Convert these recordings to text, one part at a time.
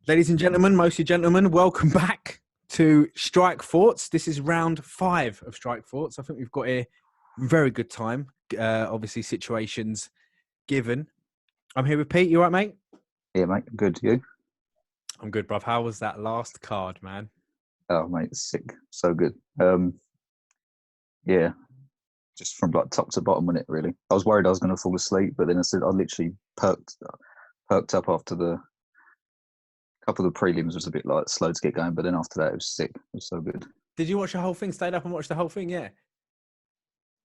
Ladies and gentlemen, mostly gentlemen, welcome back to Strike Thoughts. This is round 5 of Strike Thoughts. I think we've got a very good time. Obviously, situations given. I'm here with Pete. You all right, mate? Yeah, mate. Good. You? I'm good, bruv. How was that last card, man? Oh, mate, sick. So good. Yeah, just from like top to bottom on it, really. I was worried I was going to fall asleep, but then I literally perked up after the couple of the prelims. Was a bit like slow to get going, but then after that, it was sick. It was so good. Did you watch the whole thing? Stayed up and watched the whole thing? Yeah.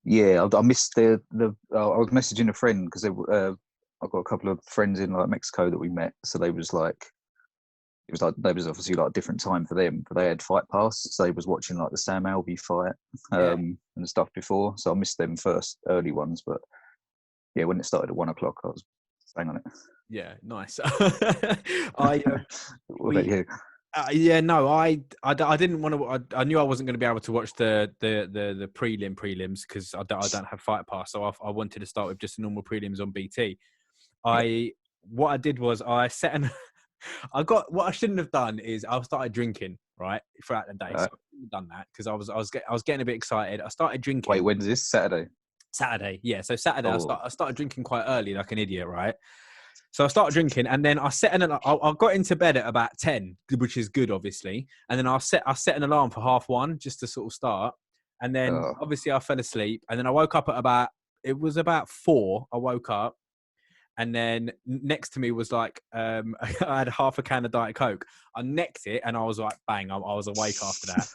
Yeah, I missed the. I was messaging a friend because I've got a couple of friends in like Mexico that we met, so they was like. It was obviously like a different time for them, but they had Fight Pass, so they was watching like the Sam Alvey fight and the stuff before. So I missed them first early ones, but yeah, when it started at 1 o'clock, I was staying on it. Yeah, nice. What about you? I didn't want to. I knew I wasn't going to be able to watch the prelims because I don't have Fight Pass, so I wanted to start with just the normal prelims on BT. What I did was I set an. I got what I shouldn't have done is I started drinking right throughout the day. So I shouldn't have done that because I was getting a bit excited. I started drinking. Wait, when's this? Saturday? Saturday, yeah. So Saturday Oh. I started drinking quite early, like an idiot, right? So I started drinking, and then I got into bed at about 10, which is good, obviously. And then I set an alarm for 1:30 just to sort of start. And then obviously I fell asleep, and then I woke up at about 4. I woke up. And then next to me was like, I had half a can of Diet Coke. I necked it, and I was like, bang! I was awake after that.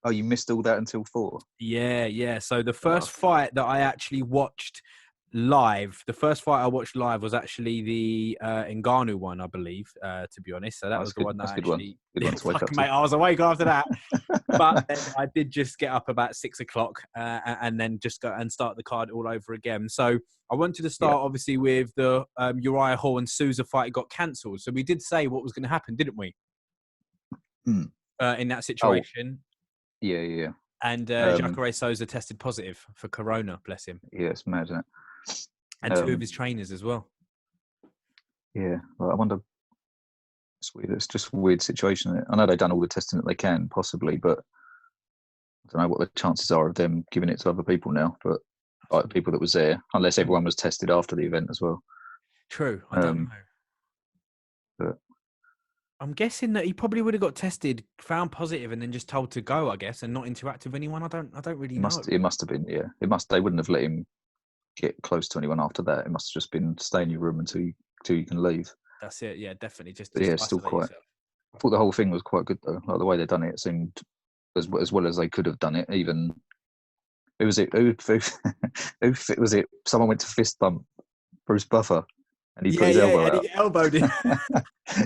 But You missed all that until 4? Yeah. So the first fight that I actually watched live, was actually the Ngannou one, I believe. To be honest, so that was the one that actually. Good one to wake up to. Mate, I was awake after that. But then I did just get up about 6 o'clock and then just go and start the card all over again. So I wanted to start obviously with the Uriah Hall and Souza fight got cancelled. So we did say what was going to happen, didn't we? In that situation. Yeah. And Jacare Souza tested positive for corona, bless him. Yeah, it's mad, isn't it? And 2 of his trainers as well. Yeah, well, I wonder. It's weird. It's just a weird situation. Isn't it? I know they've done all the testing that they can, possibly, but I don't know what the chances are of them giving it to other people now. But like people that was there, unless everyone was tested after the event as well. True, I don't know. But I'm guessing that he probably would have got tested, found positive, and then just told to go, I guess, and not interact with anyone. I don't really know. It must have been, yeah. They wouldn't have let him get close to anyone after that. It must have just been stay in your room until you can leave. That's it. Yeah, definitely. Just still quite. Yourself. I thought the whole thing was quite good though. Like the way they'd done it seemed as well as they could have done it. Even who was it? Who was it? Someone went to fist bump Bruce Buffer. And he put his elbow out. And he elbowed him.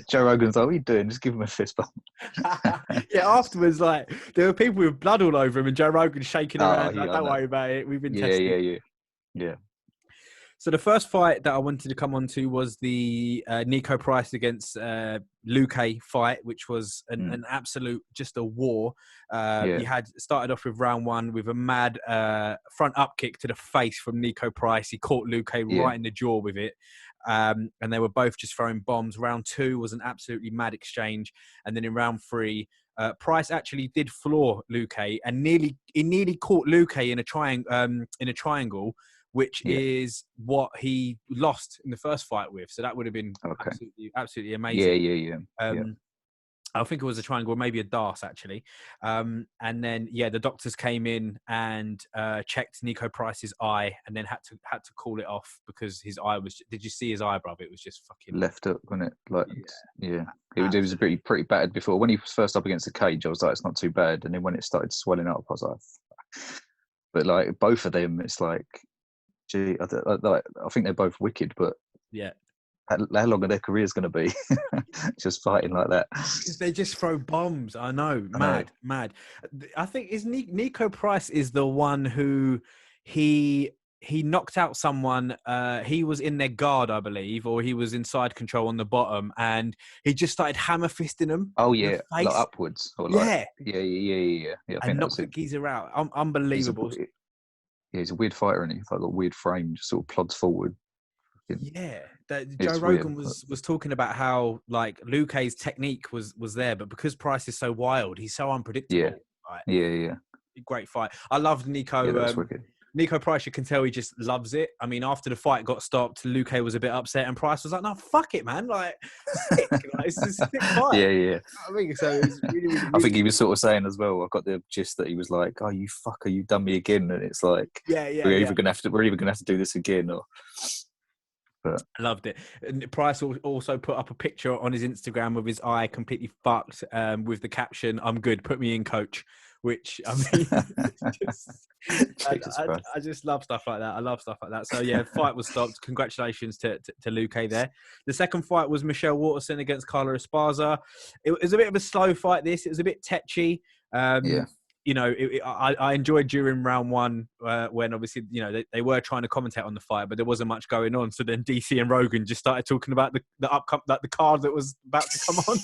Joe Rogan's like, what are you doing? Just give him a fist bump. Yeah, afterwards, like, there were people with blood all over him and Joe Rogan shaking around. Like, don't worry about it. We've been testing. Yeah. So the first fight that I wanted to come on to was the Nico Price against Luque fight, which was an absolute, just a war. You had started off with round 1 with a mad front up kick to the face from Nico Price. He caught Luque right in the jaw with it. And they were both just throwing bombs. Round 2 was an absolutely mad exchange. And then in round 3, Price actually did floor Luque and nearly caught Luque in a triangle, which is what he lost in the first fight with. So that would have been absolutely amazing. Yeah. I think it was a triangle, maybe a dart actually. And then, the doctors came in and checked Nico Price's eye and then had to call it off because his eye was, did you see his eye, bruv? It was just fucking... left up, wasn't it? Like, It was pretty battered before. When he was first up against the cage, I was like, it's not too bad. And then when it started swelling up, I was like... But like, both of them, it's like... Gee, I think they're both wicked, but how long are their careers going to be? Just fighting like that. Because they just throw bombs. I know, mad. I think Nico Price is the one who he knocked out someone. He was in their guard, I believe, or he was inside control on the bottom, and he just started hammer fisting them. Oh yeah, like upwards. Or like, yeah. I think knocked the geezer out. Unbelievable. He's a weird fighter, and he's like got a weird frame, just sort of plods forward. Yeah, that Joe Rogan was talking about how like Luke's technique was there, but because Price is so wild, he's so unpredictable. Yeah, Like, yeah. Great fight. I loved Nico. Yeah, that was wicked. Nico Price, you can tell he just loves it. I mean, after the fight got stopped, Luke was a bit upset, and Price was like, "No, fuck it, man! Like, sick. Like, it's a sick fight." Yeah. You know what I mean, so it was really, really, really. I think he was sort of saying as well. I got the gist that he was like, "Oh, you fucker, you done me again," and it's like, we're either gonna have to do this again, or. But I loved it. And Price also put up a picture on his Instagram of his eye completely fucked, with the caption, "I'm good. Put me in, coach." Which, I mean, I just love stuff like that. I love stuff like that. So yeah, fight was stopped. Congratulations to Luke there. The second fight was Michelle Waterson against Carla Esparza. It was a bit of a slow fight. It was a bit tetchy. You know, I enjoyed during round one when obviously, you know, they were trying to commentate on the fight, but there wasn't much going on. So then DC and Rogan just started talking about the card that was about to come on.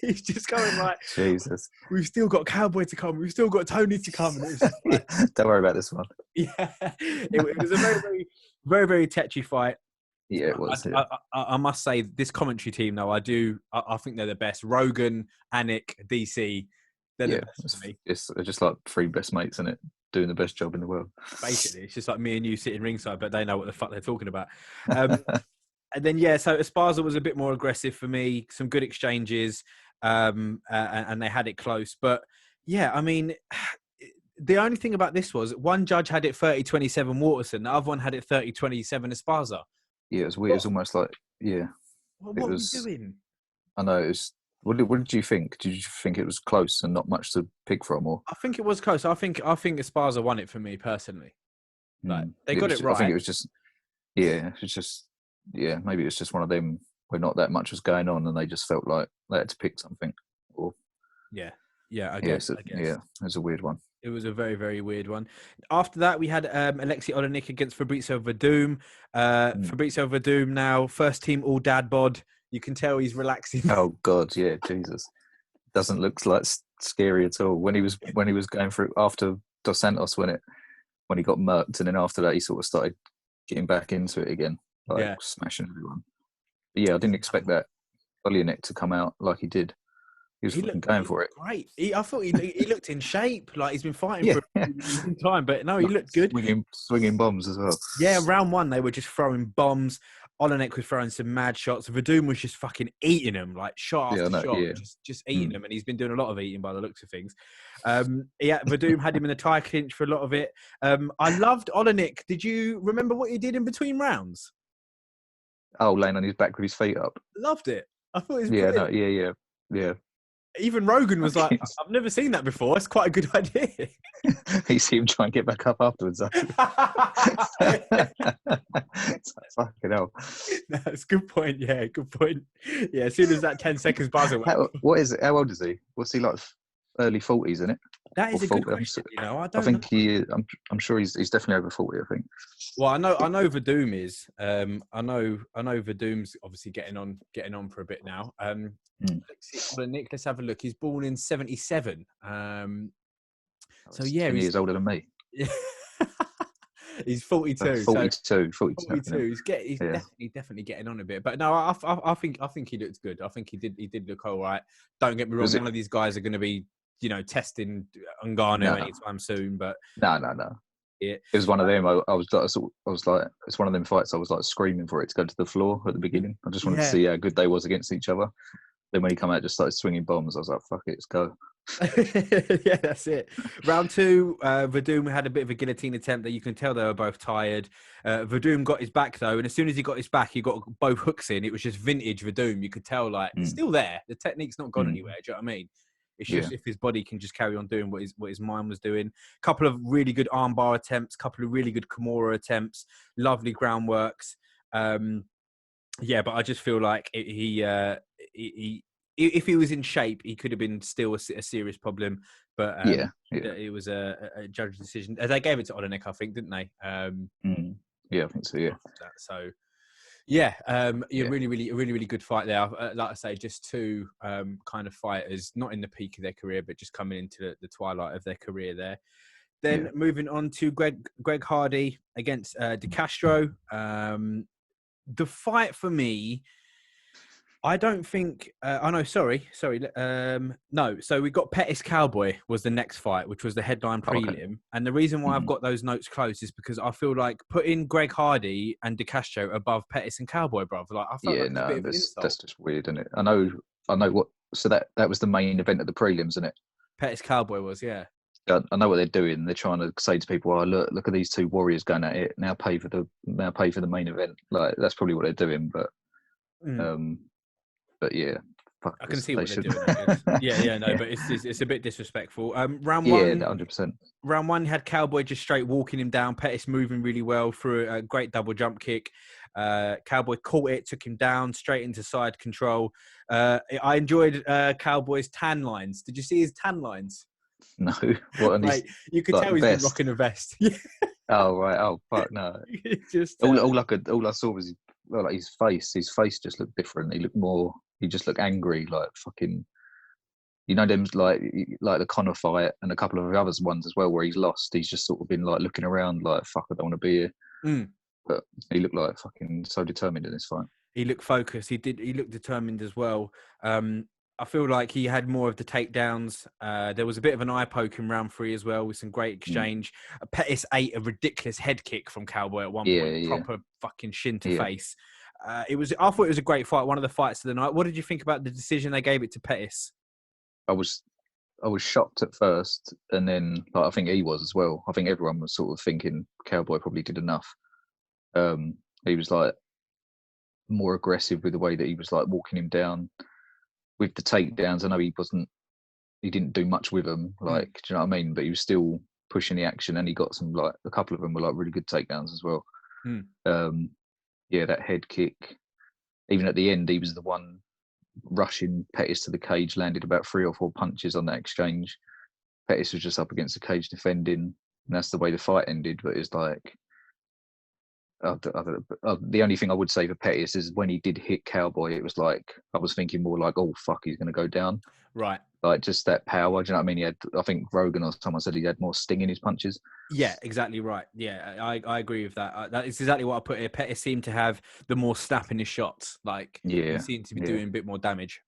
He's just going like, Jesus, we've still got Cowboy to come. We've still got Tony to come. And it was like, don't worry about this one. Yeah, it was a very, very, very, very tetchy fight. Yeah, it was. I must say, this commentary team, though, I think they're the best. Rogan, Anik, DC, they're the best for me. It's just like three best mates, isn't it? Doing the best job in the world. Basically, it's just like me and you sitting ringside, but they know what the fuck they're talking about. And then, so Esparza was a bit more aggressive for me. Some good exchanges, and they had it close. But, yeah, I mean, the only thing about this was one judge had it 30-27 Waterson. The other one had it 30-27 Esparza. Yeah, it was weird. It was almost like, What were you doing? I know. It was, what did you think? Did you think it was close and not much to pick from? Or I think it was close. I think Esparza won it for me, personally. Like, they got it right. I think it was just, maybe it was just one of them where not that much was going on and they just felt like they had to pick something. Or I guess. Yeah, it was a weird one. It was a very, very weird one. After that, we had Alexei Olenek against Fabrizio Verdum. Fabrizio Verdum now first team all dad bod. You can tell he's relaxing. Oh God, yeah, Jesus, doesn't look like scary at all. When he was going through after Dos Santos when he got murked, and then after that he sort of started getting back into it again, smashing everyone. But yeah, I didn't expect that Olenek to come out like he did. He was going for it. Great. I thought he looked in shape. Like he's been fighting for a long time. But no, he looked good. Swinging bombs as well. Yeah, round one, they were just throwing bombs. Olenek was throwing some mad shots. Verdum was just fucking eating them, like shot after shot. Yeah. Just eating them. And he's been doing a lot of eating by the looks of things. Verdum had him in a tie clinch for a lot of it. I loved Olenek. Did you remember what he did in between rounds? Oh, laying on his back with his feet up. Loved it. I thought it was brilliant. Yeah. Even Rogan was like, I've never seen that before. It's quite a good idea. He see him try and get back up afterwards. It's like, fucking hell. That's a good point. Yeah, good point. Yeah, as soon as that 10 seconds buzzer went. What is it? How old is he? What's he like? Early 40s, isn't it? That is a good question. I think he is. I'm sure he's definitely over 40. I think. Well, I know Verdum is. I know Verdum's obviously getting on for a bit now. Let's have a look. He's born in 1977. So yeah, 10 years older than me. He's 42. 42. He's definitely getting on a bit. But no, I think he looked good. I think he did look all right. Don't get me wrong. None of these guys are going to be, testing Ngannou anytime soon. But no. It was one of them. I was like, it's one of them fights. I was like screaming for it to go to the floor at the beginning. I just wanted to see how good they was against each other. Then when he came out, just started swinging bombs. I was like, fuck it, let's go. Yeah, that's it. Round two, Verdum had a bit of a guillotine attempt that you can tell they were both tired. Verdum got his back though, and as soon as he got his back, he got both hooks in. It was just vintage Verdum. You could tell, like, it's still there. The technique's not gone anywhere. Do you know what I mean? It's just if his body can just carry on doing what his mind was doing. A couple of really good armbar attempts, couple of really good Kimura attempts, lovely groundworks. But I just feel like he if he was in shape, he could have been still a serious problem. But it was a judge decision. They gave it to Olenek, I think, didn't they? Yeah, I think so. Yeah. So. Really, really good fight there. Like I say, just two kind of fighters, not in the peak of their career, but just coming into the twilight of their career there. Then moving on to Greg Hardy against De Castro. the fight for me, I don't think. Oh no, sorry. No. So we got Pettis Cowboy was the next fight, which was the headline prelim. Okay. And the reason why I've got those notes close is because I feel like putting Greg Hardy and De Castro above Pettis and Cowboy, bro. Like I felt like it's a bit of an insult. That's just weird, isn't it? I know what. So that was the main event of the prelims, isn't it? Pettis Cowboy was, yeah. I know what they're doing. They're trying to say to people, "Oh, look at these two warriors going at it. Now pay for the main event." Like that's probably what they're doing, but. But yeah, I can see what they're doing. But it's a bit disrespectful. Round one, 100%. Round one had Cowboy just straight walking him down. Pettis moving really well through a great double jump kick. Cowboy caught it, took him down straight into side control. I enjoyed Cowboy's tan lines. Did you see his tan lines? No, what? Like, you could tell he's been rocking a vest. Oh right. Oh fuck no. Just all I saw was like his face. His face just looked different. He just looked angry, like fucking. You know them like the Conor fight and a couple of the others ones as well where he's lost. He's just sort of been like looking around like fuck, I don't want to be here. But he looked like fucking so determined in this fight. He looked focused. He looked determined as well. I feel like he had more of the takedowns. There was a bit of an eye poke in round 3 as well with some great exchange. Pettis ate a ridiculous head kick from Cowboy at one point, proper fucking shin to face. I thought it was a great fight, one of the fights of the night. What did you think about the decision they gave it to Pettis? I was shocked at first, and then I think he was as well. I think everyone was sort of thinking Cowboy probably did enough. He was like more aggressive with the way that he was like walking him down. With the takedowns, I know he didn't do much with them, like, do you know what I mean? But he was still pushing the action, and he got some, like, a couple of them were like really good takedowns as well. That head kick, even at the end, he was the one rushing Pettis to the cage, landed about 3 or 4 punches on that exchange. Pettis was just up against the cage defending, and that's the way the fight ended. But it's like, the only thing I would say for Pettis is when he did hit Cowboy, it was like I was thinking more like, oh fuck, he's going to go down. Right. Like just that power. Do you know what I mean? I think Rogan or someone said he had more sting in his punches. Yeah, exactly right. Yeah, I agree with that. That is exactly what I put here. Pettis seemed to have the more snap in his shots. Like, he seemed to be doing a bit more damage.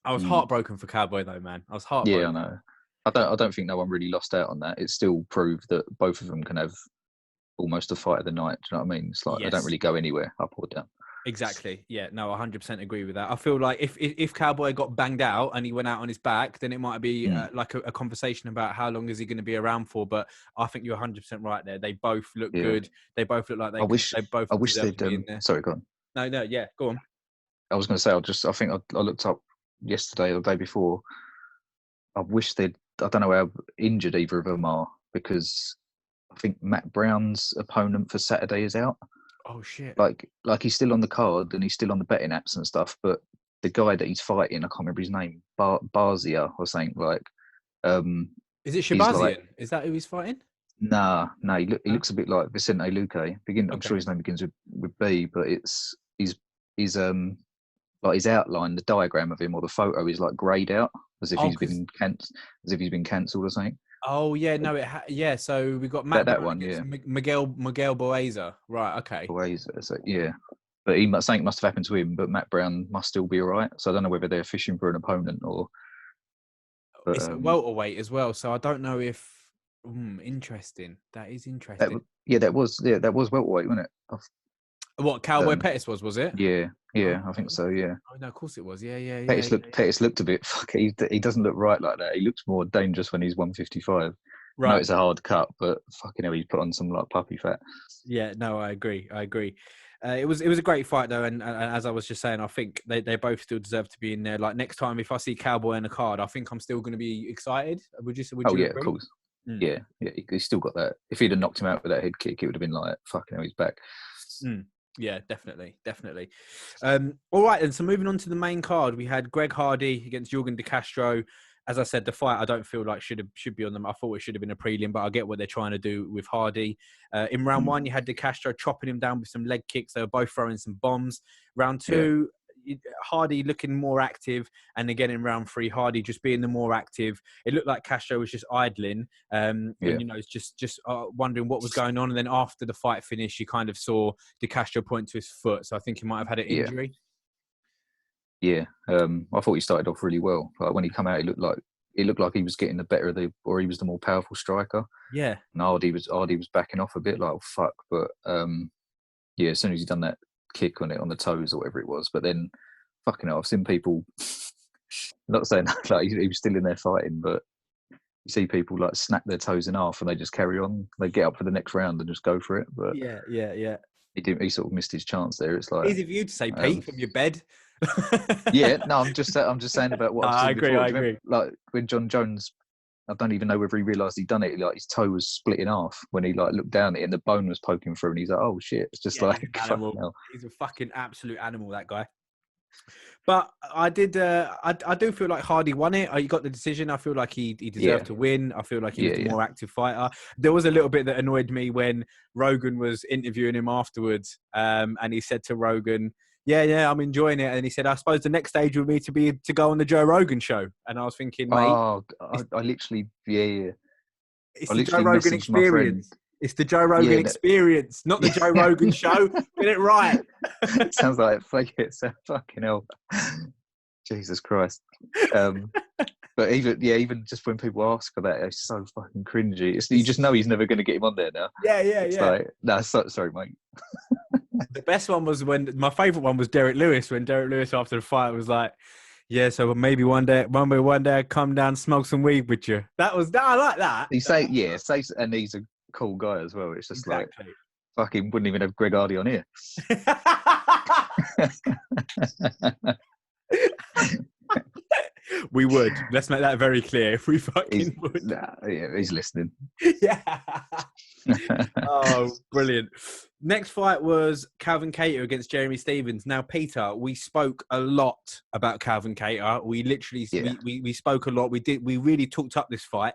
I was heartbroken for Cowboy though, man. I was heartbroken. Yeah, I know. I don't think no one really lost out on that. It still proved that both of them can have almost a fight of the night. Do you know what I mean? It's like they don't really go anywhere, up or down. Exactly. Yeah. No, 100% agree with that. I feel like if Cowboy got banged out and he went out on his back, then it might be like a conversation about how long is he going to be around for. But I think you're 100% right there. They both look good. They both look like they. I wish they'd. Sorry, go on. No. Yeah, go on. I was going to say. I think I looked up yesterday or the day before. I wish they'd. I don't know how injured either of them are, because I think Matt Brown's opponent for Saturday is out. Oh shit! Like he's still on the card and he's still on the betting apps and stuff. But the guy that he's fighting, I can't remember his name, Barzia or something like. Is it Shabazian? Like, is that who he's fighting? Nah. He looks a bit like Vicente Luque. I'm sure his name begins with B, but he's like his outline, the diagram of him or the photo is like greyed out as if he's been cancelled or something. Oh yeah, no, So we got Matt that one, yeah. Miguel Boeza, right? Okay. Boeza, so, yeah, but something must have happened to him. But Matt Brown must still be all right. So I don't know whether they're fishing for an opponent or. But, it's a welterweight as well, so I don't know if. Interesting. That is interesting. That was welterweight, wasn't it? What Cowboy Pettis was it? Yeah, I think so. Yeah. Oh no, of course it was. Yeah. Pettis looked a bit. He doesn't look right like that. He looks more dangerous when he's 155. Right. No, it's a hard cut, but fucking hell, he's put on some like puppy fat. Yeah, no, I agree. It was a great fight though, and as I was just saying, I think they both still deserve to be in there. Like next time, if I see Cowboy in a card, I think I'm still going to be excited. Would you agree? Of course. Yeah, he's still got that. If he'd have knocked him out with that head kick, it would have been like fucking hell, he's back. Yeah, definitely. All right, then. So moving on to the main card, we had Greg Hardy against Yorgan De Castro. As I said, the fight I don't feel like should be on them. I thought it should have been a prelim, but I get what they're trying to do with Hardy. In round 1, you had De Castro chopping him down with some leg kicks. They were both throwing some bombs. Round 2, Hardy looking more active, and again in round 3, Hardy just being the more active. It looked like Castro was just idling, and it's just wondering what was going on. And then after the fight finished, you kind of saw De Castro point to his foot, so I think he might have had an injury. Yeah, I thought he started off really well. Like when he came out, it looked like he was getting the better of or he was the more powerful striker. Yeah, and Hardy was backing off a bit, like, oh, fuck. But as soon as he done that kick on the toes or whatever it was, but then fucking hell, I've seen people. Not saying that, like he was still in there fighting, but you see people like snap their toes in half and they just carry on. They get up for the next round and just go for it. But yeah. He didn't. He sort of missed his chance there. It's like easy for you to say, Pete, from your bed. No, I'm just saying about what I've seen before. I agree. Like when John Jones, I don't even know whether he realised he'd done it. Like his toe was split in half when he like looked down at it and the bone was poking through, and he's like, "Oh shit!" It's just like he's a fucking absolute animal, that guy. But I do feel like Hardy won it. He got the decision. I feel like he deserved to win. I feel like he was the more active fighter. There was a little bit that annoyed me when Rogan was interviewing him afterwards, and he said to Rogan, "Yeah, I'm enjoying it." And he said, "I suppose the next stage would be to go on the Joe Rogan show." And I was thinking, mate, I literally, it's the Joe Rogan experience. It's the Joe Rogan experience, not the Joe Rogan show. Get it right. It sounds like it. So fucking hell. Jesus Christ. But even just when people ask for that, it's so fucking cringy. You just know he's never going to get him on there now. Yeah. Like, no, sorry, mate. The best one was my favourite one was Derek Lewis, when Derek Lewis after the fight was like, "Yeah, so maybe one day I'd come down and smoke some weed with you." I like that. And he's a cool guy as well. It's just like, fucking wouldn't even have Greg Hardy on here. We would. Let's make that very clear. If we fucking would. He's listening. Yeah. Oh, brilliant. Next fight was Calvin Kattar against Jeremy Stephens. Now, Peter, we spoke a lot about Calvin Kattar. We literally we spoke a lot. We really talked up this fight,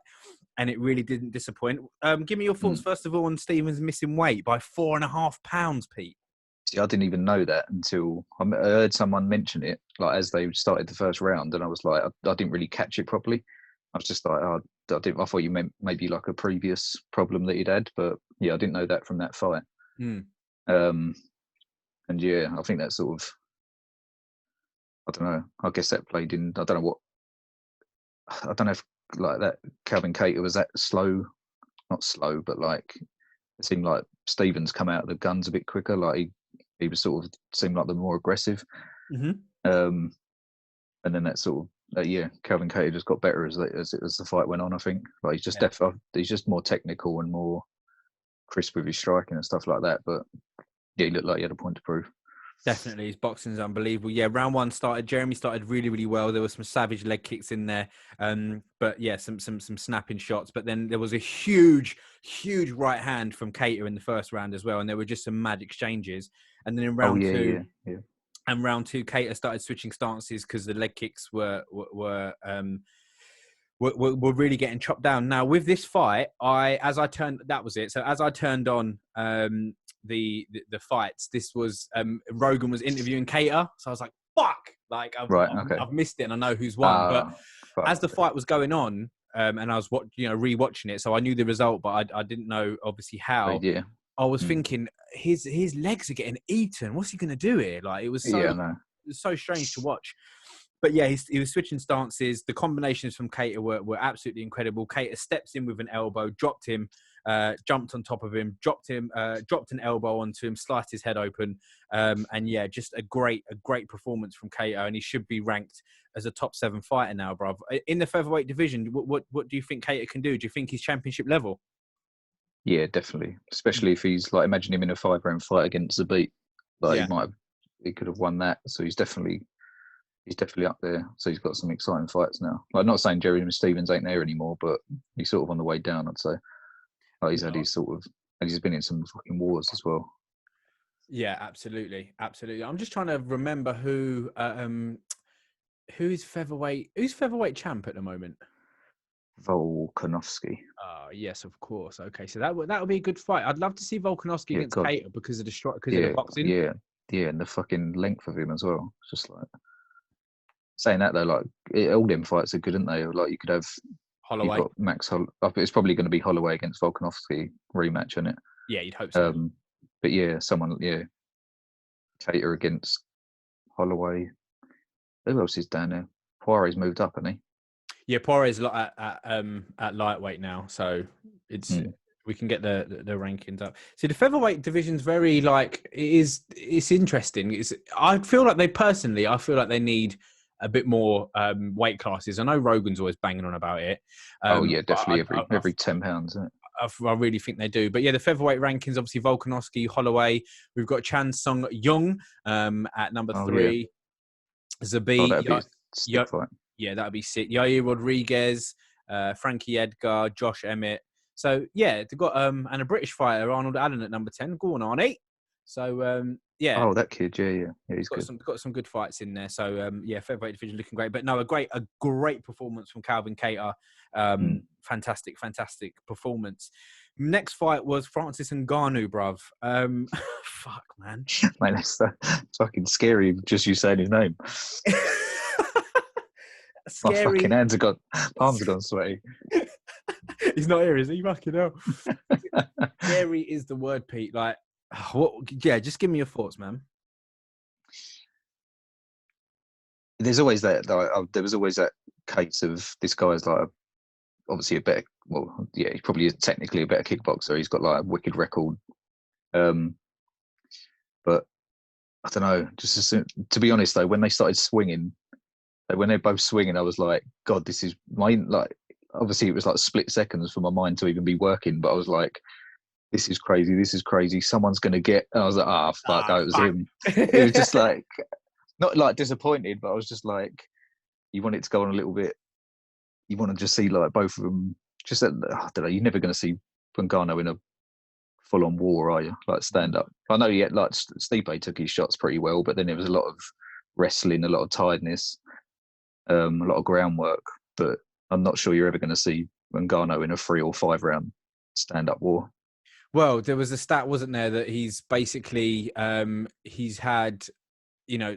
and it really didn't disappoint. Give me your thoughts first of all on Stephens missing weight by 4.5 pounds, Pete. See, I didn't even know that until I heard someone mention it, like as they started the first round, and I was like, I didn't really catch it properly. I was just like, I thought you meant maybe like a previous problem that he'd had, but I didn't know that from that fight. And I think that sort of, I don't know. I guess that played in. I don't know if like that Calvin Kattar was that slow, not slow, but like it seemed like Stephens come out of the guns a bit quicker. Like he was sort of seemed like the more aggressive. And then that sort of Calvin Kattar just got better as the fight went on. I think like he's just more technical and more crisp with his striking and stuff like that. But he looked like he had a point to prove. Definitely, his boxing is unbelievable. Yeah, round 1 started. Jeremy started really, really well. There were some savage leg kicks in there, but some snapping shots. But then there was a huge right hand from Kattar in the first round as well, and there were just some mad exchanges. And then in round two, Kattar started switching stances because the leg kicks were really getting chopped down. Now with this fight, as I turned on the fights, this was Rogan was interviewing Kattar, so I was like, fuck, like I've missed it and I know who's won. But as the fight was going on, and I was rewatching it, so I knew the result, but I didn't know obviously how. I was thinking his legs are getting eaten. What's he gonna do here? Like it was so strange to watch. But yeah, he was switching stances. The combinations from Kattar were absolutely incredible. Kattar steps in with an elbow, dropped him, jumped on top of him, dropped an elbow onto him, sliced his head open. And yeah, just a great performance from Kattar. And he should be ranked as a top 7 fighter now, bruv. In the featherweight division, what do you think Kattar can do? Do you think he's championship level? Yeah, definitely. Especially if he's like, imagine him in a 5-round fight against Zabit. Like he could have won that. So he's definitely up there. So he's got some exciting fights now. Like, not saying Jeremy Stephens ain't there anymore, but he's sort of on the way down, I'd say. Like he's had his and he's been in some fucking wars as well. Yeah, absolutely. I'm just trying to remember who's featherweight champ at the moment. Volkanovski. Oh yes, of course. Okay, so that would be a good fight. I'd love to see Volkanovski against Kattar because of the boxing. Yeah, and the fucking length of him as well. It's just like saying that though, like all them fights are good, aren't they? Like you could have Holloway. You've got Max. It's probably going to be Holloway against Volkanovski rematch, isn't it? Yeah, you'd hope so. But yeah, Cater against Holloway. Who else is down there? Poirier's moved up, hasn't he? Yeah, Poirier's at lightweight now, so it's we can get the rankings up. See, the featherweight division's very it's interesting. I feel like they need a bit more weight classes. I know Rogan's always banging on about it. Definitely every 10 pounds, isn't it? I really think they do. But yeah, the featherweight rankings, obviously Volkanovski, Holloway. We've got Chan Sung Jung at number 3. Yeah. Zabit. That'd be a stick fight. Yeah, that'd be sick. Yair Rodriguez, Frankie Edgar, Josh Emmett. So yeah, they've got and a British fighter, Arnold Allen at number 10. Go on, Arnie. So yeah. Oh, that kid, yeah, he's good. Got some good fights in there. So yeah, featherweight division looking great. But no, a great performance from Calvin Kattar. Fantastic performance. Next fight was Francis Ngannou, bruv. Fuck, man. Man, that's fucking scary. Just you saying his name. Scary. My fucking palms have gone sweaty. He's not here, is he? Fucking hell. Scary is the word, Pete. Like, what? Yeah, just give me your thoughts, man. There's always that. There was always that case of this guy's like obviously a better. Well, yeah, he's probably technically a better kickboxer. He's got like a wicked record. But I don't know. To be honest, though, when they started swinging, when they're both swinging, I was like, God, this is mine. Like, obviously, it was like split seconds for my mind to even be working. But I was like, this is crazy. This is crazy. Someone's going to get. And I was like, fuck, it was him. It was just like, not like disappointed, but I was just like, you want it to go on a little bit. You want to just see like both of them. Just I don't know. You're never going to see Ngannou in a full-on war, are you? Like stand up. I know yet. Like Stipe took his shots pretty well, but then there was a lot of wrestling, a lot of tiredness, a lot of groundwork. But I'm not sure you're ever going to see Ngannou in a 3 or 5 round stand-up war. Well, there was a stat, wasn't there, that he's basically he's had, you know,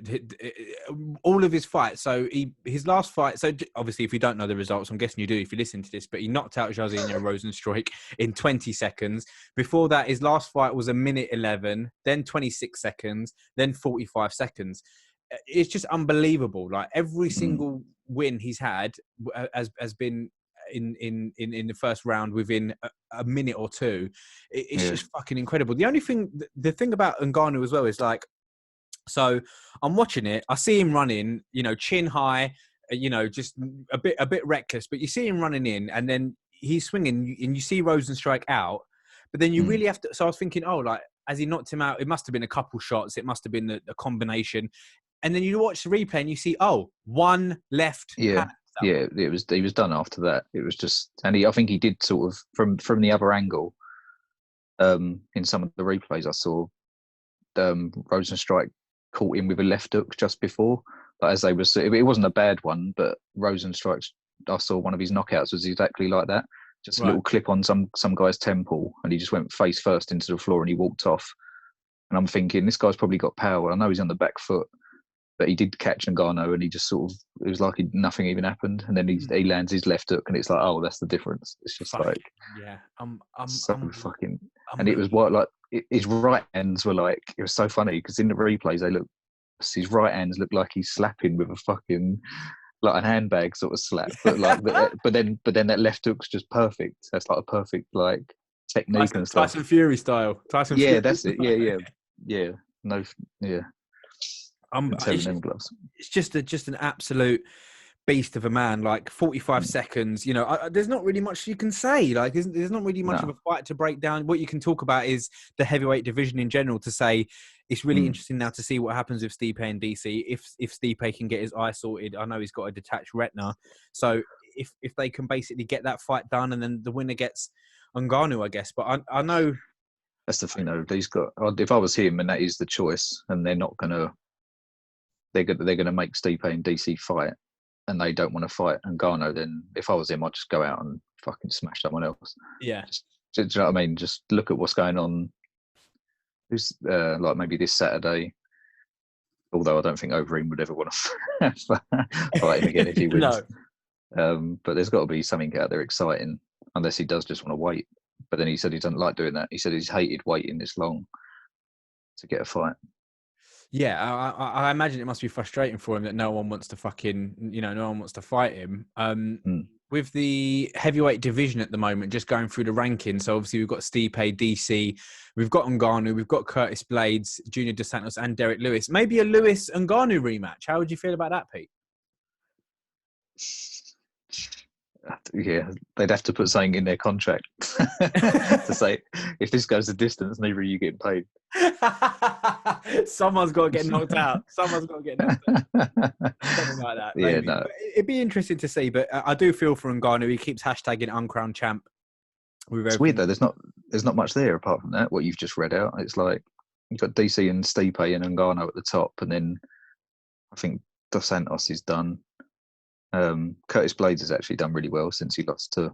all of his fights. So his last fight. So obviously, if you don't know the results, I'm guessing you do if you listen to this. But he knocked out Jairzinho Rozenstruik in 20 seconds. Before that, his last fight was 1:11, then 26 seconds, then 45 seconds. It's just unbelievable. Like every single win he's had has been in the first round within a minute or two. It's just fucking incredible. The thing about Ngannou as well is like, so I'm watching it. I see him running, you know, chin high, you know, just a bit reckless. But you see him running in, and then he's swinging, and you see Rozenstruik out. But then you really have to. So I was thinking, oh, like as he knocked him out, it must have been a couple shots. It must have been a combination. And then you watch the replay, and you see, one left. Yeah, he was done after that. It was just, and I think he did sort of from the other angle. In some of the replays I saw, Rozenstruik caught him with a left hook just before. But as they were, it wasn't a bad one, but Rozenstruik, I saw one of his knockouts was exactly like that. Just a little clip on some guy's temple, and he just went face first into the floor and he walked off. And I'm thinking, this guy's probably got power. I know he's on the back foot, but he did catch Ngannou, and he just sort of, it was like nothing even happened. And then he lands his left hook, and it's like, oh, that's the difference. It's just like, yeah, fucking. And it was what, like, his right hands were like, it was so funny because in the replays his right hands looked like he's slapping with a fucking, like a handbag sort of slap, but like, but then that left hook's just perfect. That's like a perfect like technique and stuff. Tyson Fury style. Fury that's it. Yeah. No, yeah. It's just an absolute beast of a man. Like 45 seconds, you know, there's not really much you can say. Like there's not really much of a fight to break down. What you can talk about is the heavyweight division in general, to say it's really interesting now to see what happens with Stipe and DC. If Stipe can get his eye sorted, I know he's got a detached retina. So if they can basically get that fight done, and then the winner gets Ngannou, I guess. But I know that's the thing though. If I was him and that is the choice, and they're going to make Stipe and DC fight, and they don't want to fight Ngannou, then if I was him, I'd just go out and fucking smash someone else. Yeah. Do you know what I mean? Just look at what's going on. Who's like maybe this Saturday? Although I don't think Overeem would ever want to fight him again if he wins. No. But there's got to be something out there exciting, unless he does just want to wait. But then he said he doesn't like doing that. He said he's hated waiting this long to get a fight. Yeah, I imagine it must be frustrating for him that no one wants to no one wants to fight him. With the heavyweight division at the moment, just going through the rankings. So obviously we've got Stipe, DC, we've got Ngannou, we've got Curtis Blades, Junior Dos Santos, and Derek Lewis. Maybe a Lewis Ngannou rematch. How would you feel about that, Pete? Yeah, they'd have to put something in their contract to say, if this goes the distance, neither of you getting paid. Someone's got to get knocked out. Someone's got to get knocked out. Something like that. Yeah, maybe. no. But it'd be interesting to see. But I do feel for Ngannou. He keeps hashtagging uncrowned champ. It's weird though. There's not much there apart from that. What you've just read out. It's like you've got DC and Stipe and Ngannou at the top, and then I think Dos Santos is done. Curtis Blades has actually done really well since he lost to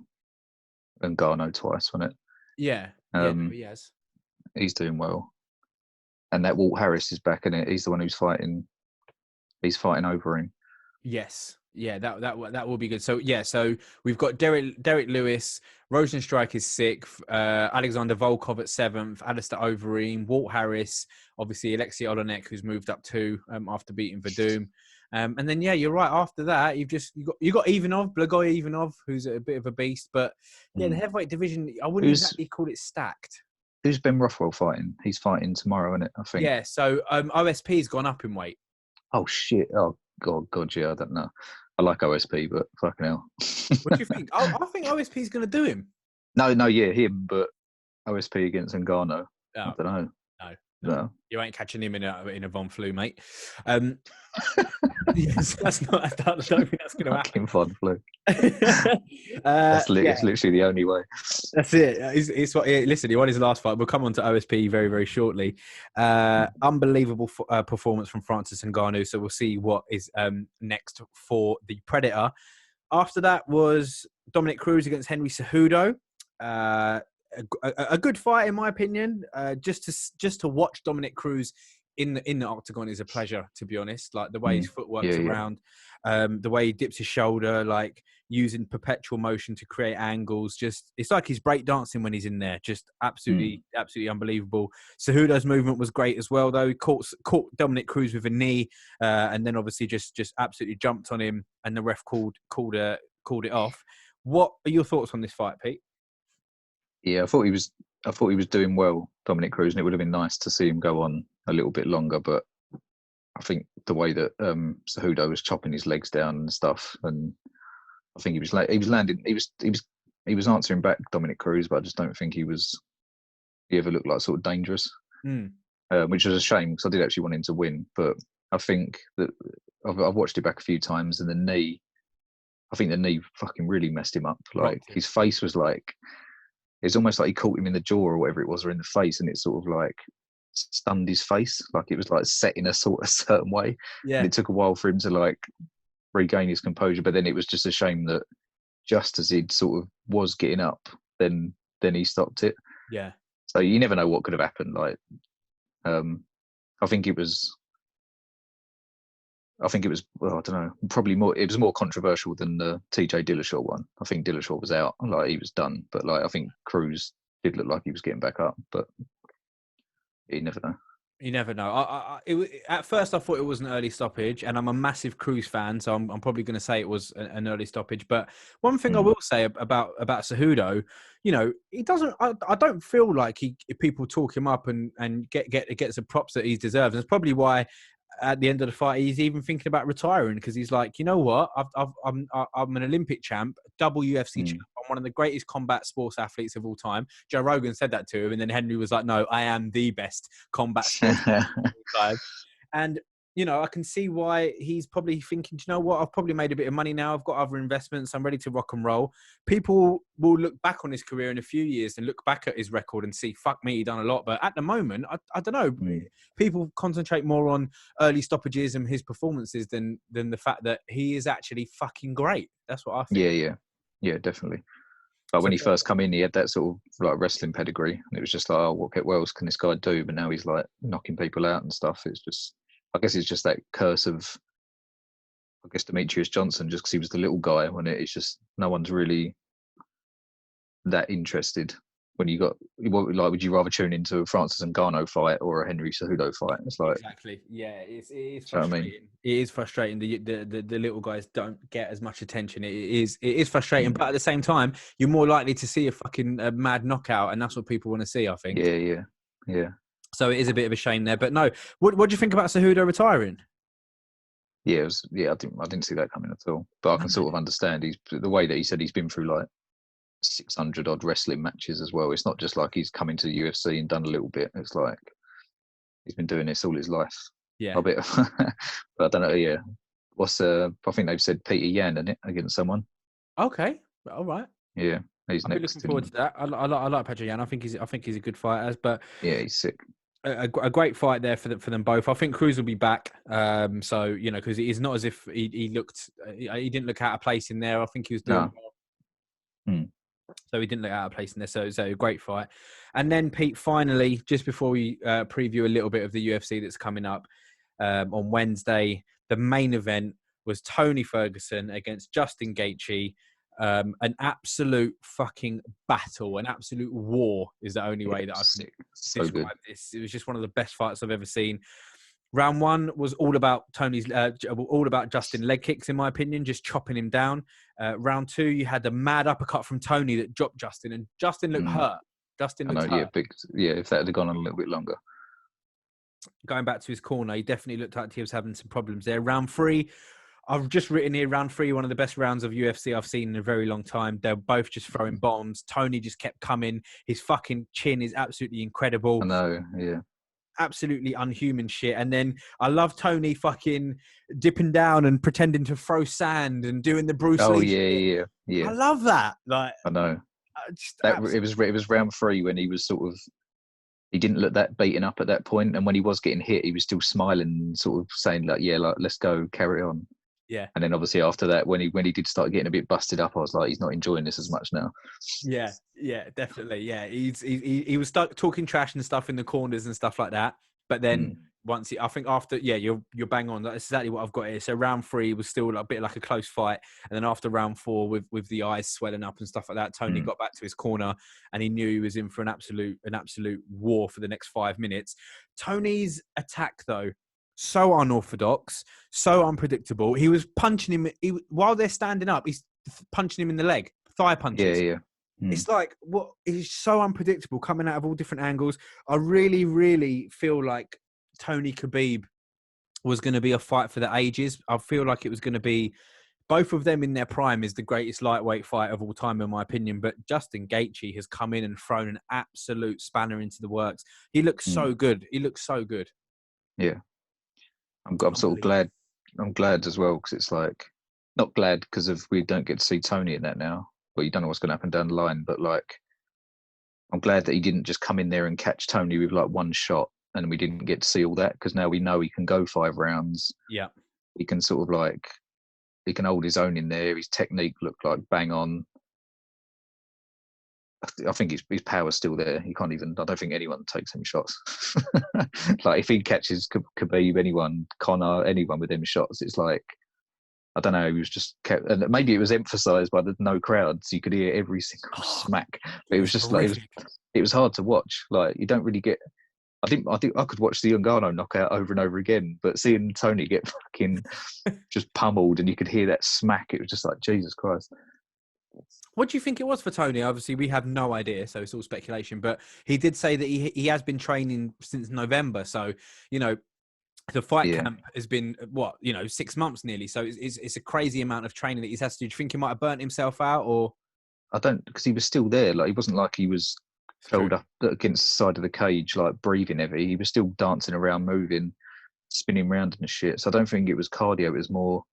Ngannou twice, wasn't it? Yeah, he has. He's doing well. And that Walt Harris is back in it. He's the one who's fighting. He's fighting over him. Yes, yeah, that will be good. So yeah, so we've got Derek Lewis, Rosenstrike is 6th, Alexander Volkov at 7th, Alistair Overeem, Walt Harris, obviously Alexei Olenek, who's moved up 2 after beating Verdum. And then yeah, you're right. After that, you got Ivanov, Blagoy Ivanov, who's a bit of a beast. But yeah, the heavyweight division, I wouldn't exactly call it stacked. Who's Ben Rothwell fighting? He's fighting tomorrow, isn't it? I think. Yeah. So OSP's gone up in weight. Oh shit! Oh god, yeah. I don't know. I like OSP, but fucking hell. What do you think? I think OSP's going to do him. No, yeah, him, but OSP against Ngannou. Oh, I don't know. No. You ain't catching him in a Von Flu, mate. Yes, I don't think that's going to happen. Von Flu. It's literally the only way. That's it. Listen, he won his last fight. We'll come on to OSP very, very shortly. Unbelievable performance from Francis Ngannou. So we'll see what is next for the Predator. After that was Dominic Cruz against Henry Cejudo. A good fight in my opinion. Just to watch Dominic Cruz in the octagon is a pleasure, to be honest. Like the way his foot works around, the way he dips his shoulder, like using perpetual motion to create angles. Just it's like he's breakdancing when he's in there. Just absolutely unbelievable. Cejudo's movement was great as well, though. He caught Dominic Cruz with a knee, and then obviously just absolutely jumped on him, and the ref called it off. What are your thoughts on this fight, Pete? Yeah, I thought he was doing well, Dominic Cruz, and it would have been nice to see him go on a little bit longer. But I think the way that Cejudo was chopping his legs down and stuff, and I think he was landing. He was answering back Dominic Cruz, but I just don't think he ever looked like sort of dangerous, which was a shame because I did actually want him to win. But I think that I've watched it back a few times, and I think the knee fucking really messed him up. Like his face was like. It's almost like he caught him in the jaw or whatever it was, or in the face, and it sort of like stunned his face. Like it was like set in a certain way. Yeah. And it took a while for him to like regain his composure. But then it was just a shame that just as he sort of was getting up, then he stopped it. Yeah. So you never know what could have happened. Like, I think it was. Well, I don't know. Probably more. It was more controversial than the TJ Dillashaw one. I think Dillashaw was out, like he was done. But like I think Cruz did look like he was getting back up. But you never know. You never know. At first, I thought it was an early stoppage, and I'm a massive Cruz fan, so I'm probably going to say it was an early stoppage. But one thing I will say about Cejudo, he doesn't. I don't feel like people talk him up and gets the props that he deserves. And it's probably why. At the end of the fight, he's even thinking about retiring because he's like, you know what? I'm an Olympic champ, double UFC champ. I'm one of the greatest combat sports athletes of all time. Joe Rogan said that to him, and then Henry was like, "No, I am the best combat sports athlete of all time." And I can see why he's probably thinking, you know what? I've probably made a bit of money now. I've got other investments. I'm ready to rock and roll. People will look back on his career in a few years and look back at his record and see, fuck me, he done a lot. But at the moment, I don't know. People concentrate more on early stoppages and his performances than the fact that he is actually fucking great. That's what I think. Yeah, definitely. But when he first come in, he had that sort of like wrestling pedigree, and it was just like, oh, what else can this guy do? But now he's like knocking people out and stuff. It's just I guess it's just that curse of, I guess, Demetrius Johnson, just because he was the little guy. When it's just no one's really that interested. When you got, like, would you rather tune into a Francis Ngannou fight or a Henry Cejudo fight? It's like, exactly, yeah, it is you know what I frustrating. mean? It is frustrating. The little guys don't get as much attention. It is frustrating, but at the same time, you're more likely to see a fucking mad knockout, and that's what people want to see, I think. Yeah. So it is a bit of a shame there. But no, what do you think about Cejudo retiring? Yeah, I didn't see that coming at all. But I can sort of understand the way that he said he's been through like 600 odd wrestling matches as well. It's not just like he's come into the UFC and done a little bit. It's like he's been doing this all his life. Yeah. A bit, but I don't know. Yeah, I think they've said Peter Yan in it against someone. Okay. All right. Yeah, he's I'll be next. looking forward to that. I like Peter Yan. I think he's a good fighter, but Yeah, he's sick. A great fight there for them both. I think Cruz will be back. So you know, because it's not as if he didn't look out of place in there. I think he was doing well. So he didn't look out of place in there. So a great fight. And then Pete, finally, just before we preview a little bit of the UFC that's coming up on Wednesday, the main event was Tony Ferguson against Justin Gaethje. An absolute fucking battle, an absolute war is the only way that I can describe this. It was just one of the best fights I've ever seen. Round one was all about all about Justin leg kicks, in my opinion, just chopping him down. Round two, you had the mad uppercut from Tony that dropped Justin, and Justin looked hurt. Justin looked hurt. If that had gone on a little bit longer. Going back to his corner, he definitely looked like he was having some problems there. Round three, I've just written here, round three, one of the best rounds of UFC I've seen in a very long time. They're both just throwing bombs. Tony just kept coming. His fucking chin is absolutely incredible. I know, yeah. Absolutely unhuman shit. And then I love Tony fucking dipping down and pretending to throw sand and doing the Bruce Lee shit. Yeah. I love that. Like, I know. It was round three when he was sort of, he didn't look that beaten up at that point, and when he was getting hit, he was still smiling, sort of saying like, "Yeah, like let's go, carry on." Yeah. And then obviously after that, when he did start getting a bit busted up, I was like, he's not enjoying this as much now. Yeah, definitely. Yeah, he was stuck talking trash and stuff in the corners and stuff like that. But then once I think after, you're bang on. That's exactly what I've got here. So round three was still a bit like a close fight, and then after round four, with the eyes swelling up and stuff like that, Tony got back to his corner, and he knew he was in for an absolute war for the next 5 minutes. Tony's attack, though, so unorthodox, so unpredictable. He was punching him while they're standing up. He's punching him in the leg, thigh punches. Yeah. It's like, what? It's so unpredictable, coming out of all different angles. I really, really feel like Tony Khabib was going to be a fight for the ages. I feel like it was going to be both of them in their prime is the greatest lightweight fight of all time, in my opinion. But Justin Gaethje has come in and thrown an absolute spanner into the works. He looks so good. He looks so good. Yeah. I'm sort of glad. I'm glad as well, because it's like, not glad because of we don't get to see Tony in that now. Well, you don't know what's going to happen down the line, but like, I'm glad that he didn't just come in there and catch Tony with like one shot, and we didn't get to see all that, because now we know he can go 5 rounds. Yeah, he can sort of like, he can hold his own in there. His technique looked like bang on. I think his power's still there. He can't even. I don't think anyone takes him shots. Like if he catches Khabib, anyone, Connor, anyone with him shots, it's like, I don't know. He was just kept, and maybe it was emphasised by the no crowd, so you could hear every single smack. But it was just like it was hard to watch. Like you don't really get. I think I could watch the Ngannou knockout over and over again, but seeing Tony get fucking just pummeled and you could hear that smack, it was just like, Jesus Christ. What do you think it was for Tony? Obviously, we have no idea, so it's all speculation. But he did say that he has been training since November. So, you know, the fight camp has been, 6 months nearly. So it's a crazy amount of training that he's had to do. Do you think he might have burnt himself out, or? I don't, because he was still there. Like, he wasn't like he was held up against the side of the cage, like breathing heavy. He was still dancing around, moving, spinning around and shit. So I don't think it was cardio. It was more,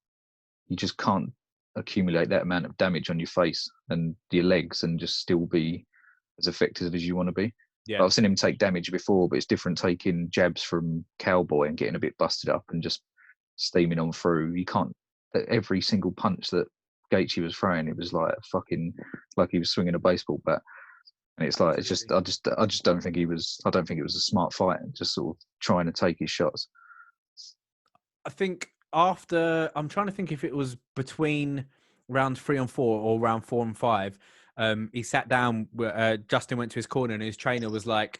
you just can't accumulate that amount of damage on your face and your legs and just still be as effective as you want to be. Yeah. I've seen him take damage before, but it's different taking jabs from Cowboy and getting a bit busted up and just steaming on through. You can't, every single punch that Gaethje was throwing, it was like fucking, like he was swinging a baseball bat. And it's like, it's just, I just don't think he was, I don't think it was a smart fight, just sort of trying to take his shots. think after, I'm trying to think if it was between round 3 and 4 or round 4 and 5. He sat down. Justin went to his corner, and his trainer was like,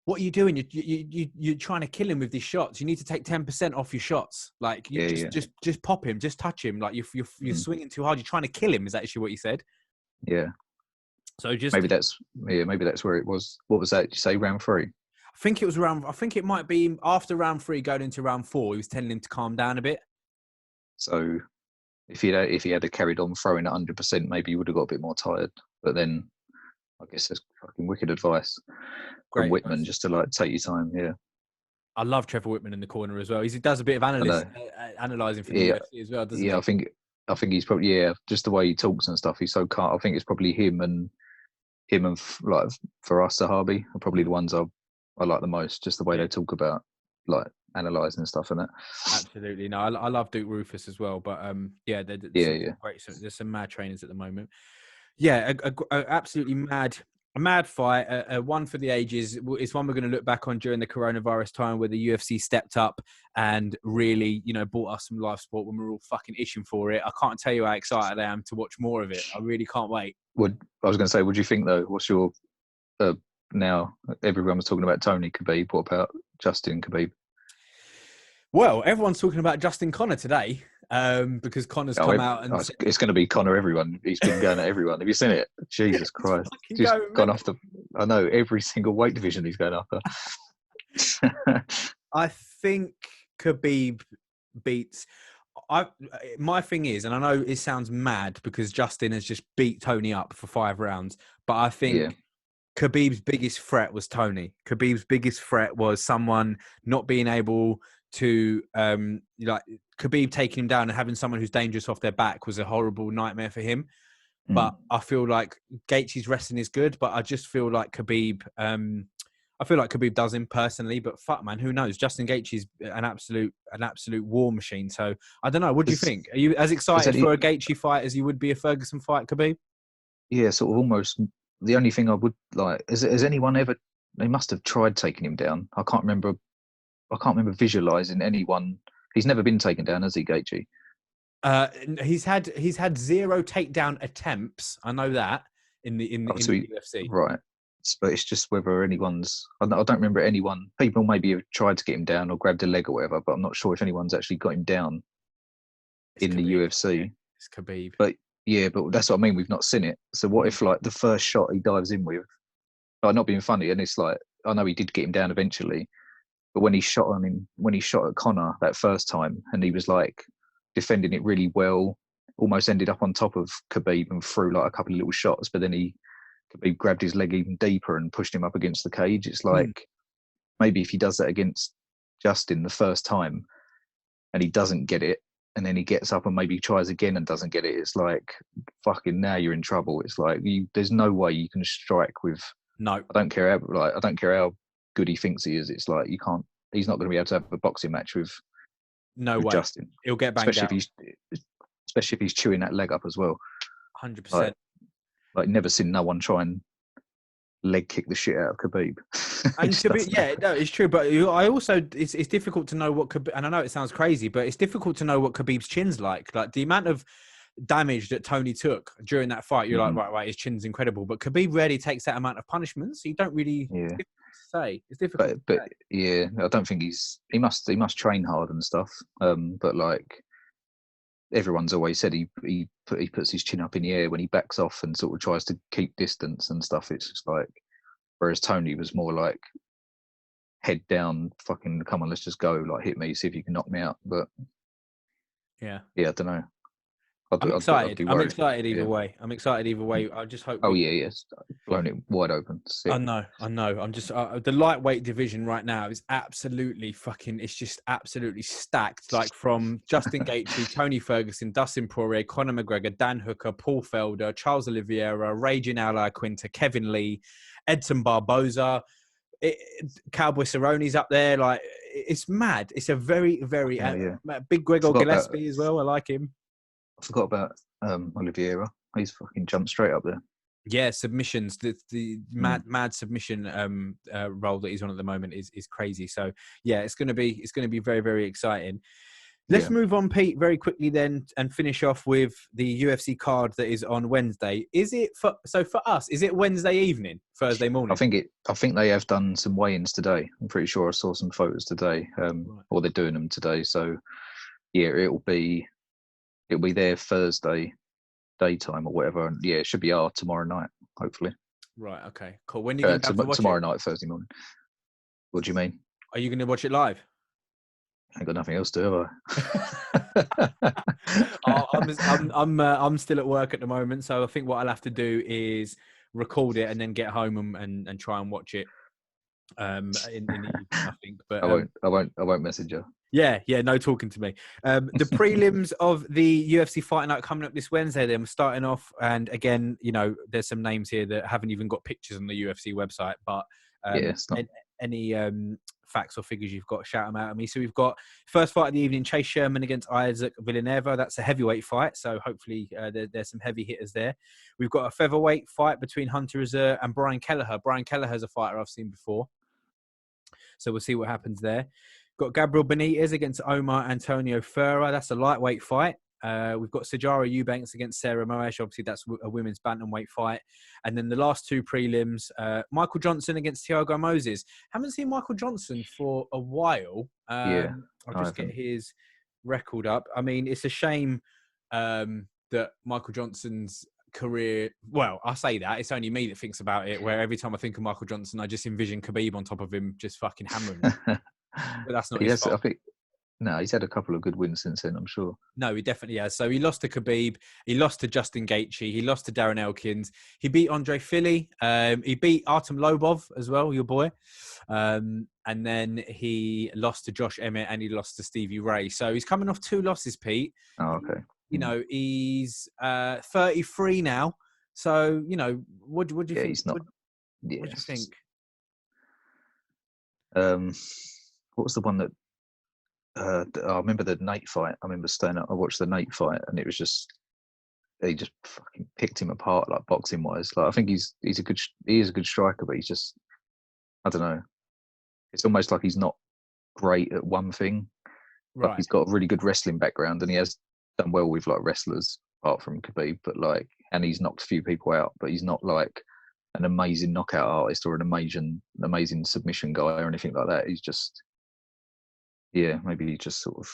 "What are you doing? You're trying to kill him with these shots. You need to take 10% off your shots. Like, you just pop him, just touch him. Like, you're swinging too hard. You're trying to kill him." Is actually what he said. Yeah. So just maybe that's where it was. What was that? Did you say round 3? I think it might be after round 3 going into round 4. He was telling him to calm down a bit. So if he had carried on throwing at 100%, maybe he would have got a bit more tired. But then I guess that's fucking wicked advice from Whitman, just to like take your time. Yeah. I love Trevor Whitman in the corner as well. He does a bit of analysing for the UFC as well, doesn't he? Yeah, I think he's probably just the way he talks and stuff. He's so calm. I think it's probably him and like Faraz Sahabi are probably the ones I like the most. Just the way they talk about like analysing and stuff and that. Absolutely, no, I love Duke Rufus as well. But great. There's some mad trainers at the moment. Yeah, a absolutely mad fight, one for the ages. It's one we're going to look back on during the coronavirus time, where the UFC stepped up and really, brought us some live sport when we were all fucking itching for it. I can't tell you how excited I am to watch more of it. I really can't wait. I was going to say, what do you think though? What's your now? Everyone was talking about Tony Khabib. What about Justin Khabib? Well, everyone's talking about Justin Connor today. Because Connor's come out and it's going to be Connor everyone. He's been going at everyone. Have you seen it? Jesus Christ. He's gone after, I know, every single weight division he's going after. I think Khabib beats... my thing is, and I know it sounds mad because Justin has just beat Tony up for 5 rounds, but I think Khabib's biggest threat was Tony. Khabib's biggest threat was someone not being able to Khabib taking him down and having someone who's dangerous off their back was a horrible nightmare for him. But I feel like Gaethje's wrestling is good, but I just feel like Khabib does him personally, but fuck man, who knows? Justin Gaethje's an absolute war machine. So I don't know. What do you think? Are you as excited for a Gaethje fight as you would be a Ferguson fight, Khabib? Yeah, sort of almost. The only thing I would like has anyone ever? They must have tried taking him down. I can't remember visualizing anyone. He's never been taken down, has he, Gaethje? He's had 0 takedown attempts. I know that in the UFC. Right, but it's just whether anyone's. I don't remember anyone. People maybe have tried to get him down or grabbed a leg or whatever, but I'm not sure if anyone's actually got him down in the UFC. It's Khabib. But that's what I mean. We've not seen it. So what if like the first shot he dives in with, like not being funny, and it's like I know he did get him down eventually. But when he shot at Connor that first time, and he was like defending it really well, almost ended up on top of Khabib and threw like a couple of little shots, but then Khabib grabbed his leg even deeper and pushed him up against the cage. It's like maybe if he does that against Justin the first time and he doesn't get it, and then he gets up and maybe tries again and doesn't get it, it's like fucking now you're in trouble. It's like there's no way you can strike with. No, I don't care how good he thinks he is. It's like you can't. He's not going to be able to have a boxing match with Justin. He'll get banged out. Especially if he's chewing that leg up as well. 100%. Like never seen no one try and leg kick the shit out of Khabib. And it's true. But I also it's difficult to know what Khabib, and I know it sounds crazy, but it's difficult to know what Khabib's chin's like. Like the amount of damage that Tony took during that fight, you're like, right, his chin's incredible. But Khabib rarely takes that amount of punishment, so you don't really. Yeah. Say it's difficult, but yeah, I don't think he must train hard and stuff. But like everyone's always said, he puts his chin up in the air when he backs off and sort of tries to keep distance and stuff. It's just like, whereas Tony was more like head down, fucking come on, let's just go, like hit me, see if you can knock me out. But yeah, I don't know. I'm excited. I'm excited either way. I just hope. Yes, blown it wide open. Sick. I know. I'm just the lightweight division right now is absolutely fucking. It's just absolutely stacked. Like from Justin Gaethje, Tony Ferguson, Dustin Poirier, Conor McGregor, Dan Hooker, Paul Felder, Charles Oliveira, Raging Al Quinta, Kevin Lee, Edson Barboza, Cowboy Cerrone's up there. Like it's mad. It's a very, very big Gregor Gillespie as well. I like him. I forgot about Oliveira. He's fucking jumped straight up there. Yeah, submissions. The mad submission role that he's on at the moment is crazy. So yeah, it's gonna be very, very exciting. Let's move on, Pete, very quickly then, and finish off with the UFC card that is on Wednesday. Is it for us? Is it Wednesday evening, Thursday morning? I think they have done some weigh-ins today. I'm pretty sure I saw some photos today, or they're doing them today. So yeah, it'll be there Thursday daytime or whatever. And yeah, it should be tomorrow night, hopefully. Right. Okay. Cool. When are you going to watch tomorrow it? Night, Thursday morning. What do you mean? Are you going to watch it live? I ain't got nothing else to do, have I? I'm still at work at the moment, so I think what I'll have to do is record it and then get home and try and watch it. In the evening, I think. But I won't message you. Yeah, no talking to me. The prelims of the UFC Fight Night coming up this Wednesday. Then we're starting off, and again, there's some names here that haven't even got pictures on the UFC website, but any facts or figures you've got, shout them out at me. So we've got first fight of the evening, Chase Sherman against Isaac Villanueva. That's a heavyweight fight, so hopefully there's some heavy hitters there. We've got a featherweight fight between Hunter Azure and Brian Kelleher. Brian Kelleher's a fighter I've seen before, so we'll see what happens there. Got Gabriel Benitez against Omar Antonio Ferreira. That's a lightweight fight. We've got Sajara Eubanks against Sarah Moesh. Obviously, that's a women's bantamweight fight. And then the last two prelims, Michael Johnson against Thiago Moses. Haven't seen Michael Johnson for a while. I'll just get his record up. I mean, it's a shame that Michael Johnson's career... Well, I say that. It's only me that thinks about it, where every time I think of Michael Johnson, I just envision Khabib on top of him just fucking hammering him. But that's not his fault. No, he's had a couple of good wins since then, I'm sure. No, he definitely has. So he lost to Khabib. He lost to Justin Gaethje. He lost to Darren Elkins. He beat Andre Fili. He beat Artem Lobov as well, your boy. And then he lost to Josh Emmett and he lost to Stevie Ray. So he's coming off 2 losses, Pete. Oh, okay. He's 33 now. So, what do you think? He's not. What do you think? What was the one that... I remember the Nate fight. I remember staying up. I watched the Nate fight, and it was just he just fucking picked him apart, like boxing wise. Like I think he is a good striker, but he's just, I don't know. It's almost like he's not great at one thing. Right. Like he's got a really good wrestling background, and he has done well with like wrestlers, apart from Khabib. But and he's knocked a few people out, but he's not like an amazing knockout artist or an amazing submission guy or anything like that. He's just. Yeah, maybe he's just sort of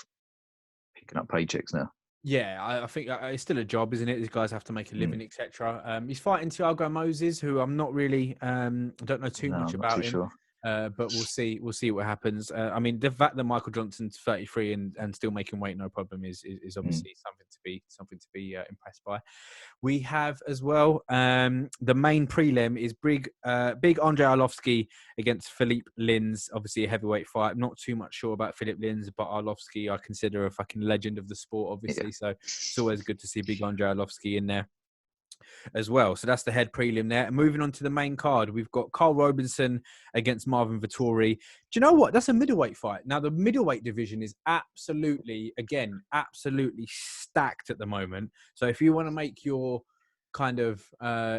picking up paychecks now. Yeah, I think it's still a job, isn't it? These guys have to make a living, etc. He's fighting Thiago Moses, who I'm not really, I don't know too much about him. Sure. But we'll see what happens. I mean, the fact that Michael Johnson's 33 and still making weight no problem is obviously something to be impressed by. We have as well the main prelim is big Andrei Arlovski against Philippe Lins. Obviously a heavyweight fight. I'm not too much sure about Philippe Lins, but Arlovski I consider a fucking legend of the sport, obviously. Yeah. So it's always good to see big Andrei Arlovski in there as well. So that's the head prelim there. And moving on to the main card, we've got Carl Robinson against Marvin Vettori. Do you know what? That's a middleweight fight. Now, the middleweight division is absolutely stacked at the moment. So if you want to make your kind of